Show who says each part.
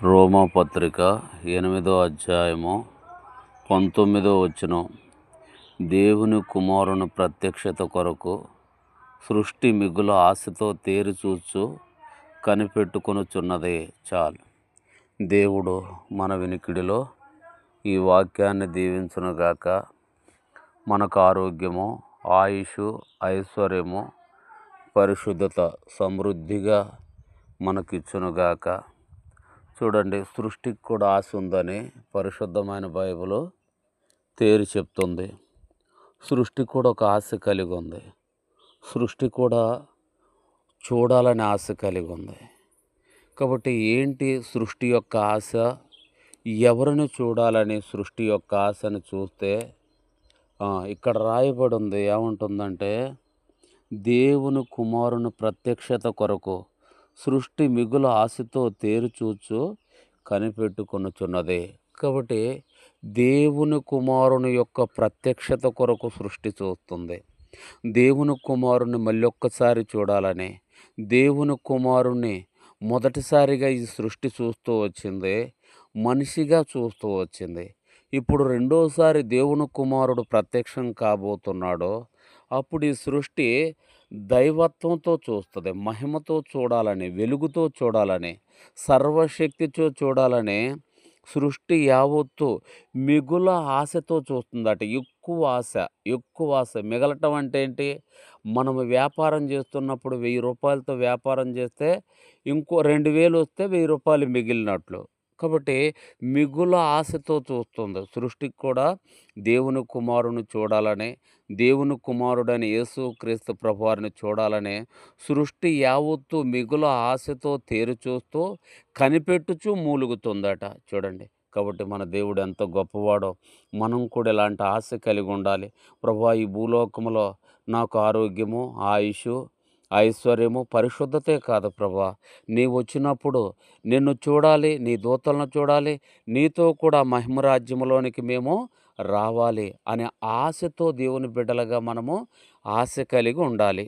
Speaker 1: రోమాపత్రిక 8వ అధ్యాయము 19వ వచనం. దేవుని కుమారుని ప్రత్యక్షత కొరకు సృష్టి మిగుల ఆశతో తేరిచూచు కనిపెట్టుకొనుచున్నదే చాలు. దేవుడు మన వినికిడిలో ఈ వాక్యాన్ని దీవించునుగాక. మనకు ఆరోగ్యము, ఆయుష్, ఐశ్వర్యము, పరిశుద్ధత సమృద్ధిగా మనకిచ్చునుగాక. చూడండి, సృష్టికి కూడా ఆశ ఉందని పరిశుద్ధమైన బైబిల్ తేరి చెప్తుంది. సృష్టి కూడా ఒక ఆశ కలిగి ఉంది. సృష్టి కూడా చూడాలని ఆశ కలిగి ఉంది. కాబట్టి ఏంటి సృష్టి యొక్క ఆశ? ఎవరిని చూడాలని సృష్టి యొక్క ఆశను చూస్తే ఇక్కడ రాయబడి ఉంది. ఏముంటుందంటే, దేవుని కుమారుని ప్రత్యక్షత కొరకు సృష్టి మిగుల ఆశతో తేరిచూచు కనిపెట్టుకొనుచున్నదే. కాబట్టి దేవుని కుమారుని యొక్క ప్రత్యక్షత కొరకు సృష్టి చూస్తుంది. దేవుని కుమారుని మళ్ళొక్కసారి చూడాలని, దేవుని కుమారుని మొదటిసారిగా ఈ సృష్టి చూస్తూ వచ్చింది, మనిషిగా చూస్తూ వచ్చింది. ఇప్పుడు రెండోసారి దేవుని కుమారుడు ప్రత్యక్షం కాబోతున్నాడు. అప్పుడు ఈ సృష్టి దైవత్వంతో చూస్తుంది, మహిమతో చూడాలని, వెలుగుతో చూడాలని, సర్వశక్తితో చూడాలని సృష్టి యావత్తు మిగుల ఆశతో చూస్తుందట. ఎక్కువ ఆశ. మిగలటం అంటే ఏంటి? మనము వ్యాపారం చేస్తున్నప్పుడు 1000 రూపాయలతో వ్యాపారం చేస్తే ఇంకో 2000 వస్తే 1000 రూపాయలు మిగిలినట్లు. కాబట్టి మిగుల ఆశతో చూస్తుంది. సృష్టికి కూడా దేవుని కుమారుని చూడాలని, దేవుని కుమారుడని యేసుక్రీస్తు ప్రభువారిని చూడాలని సృష్టి యావత్తు మిగుల ఆశతో తేరిచూస్తూ కనిపెట్టుచూ మూలుగుతుందట. చూడండి, కాబట్టి మన దేవుడు ఎంత గొప్పవాడో మనం కూడా ఇలాంటి ఆశ కలిగి ఉండాలి. ప్రభువా, ఈ భూలోకంలో నాకు ఆరోగ్యము, ఆయుష్, ఐశ్వర్యము, పరిశుద్ధతే కాదు ప్రభువా, నీవు వచ్చినప్పుడు నిన్ను చూడాలి, నీ దూతలను చూడాలి, నీతో కూడా మహిమరాజ్యంలోనికి మేము రావాలి అనే ఆశతో దేవుని బిడ్డలుగా మనము ఆశ కలిగి ఉండాలి.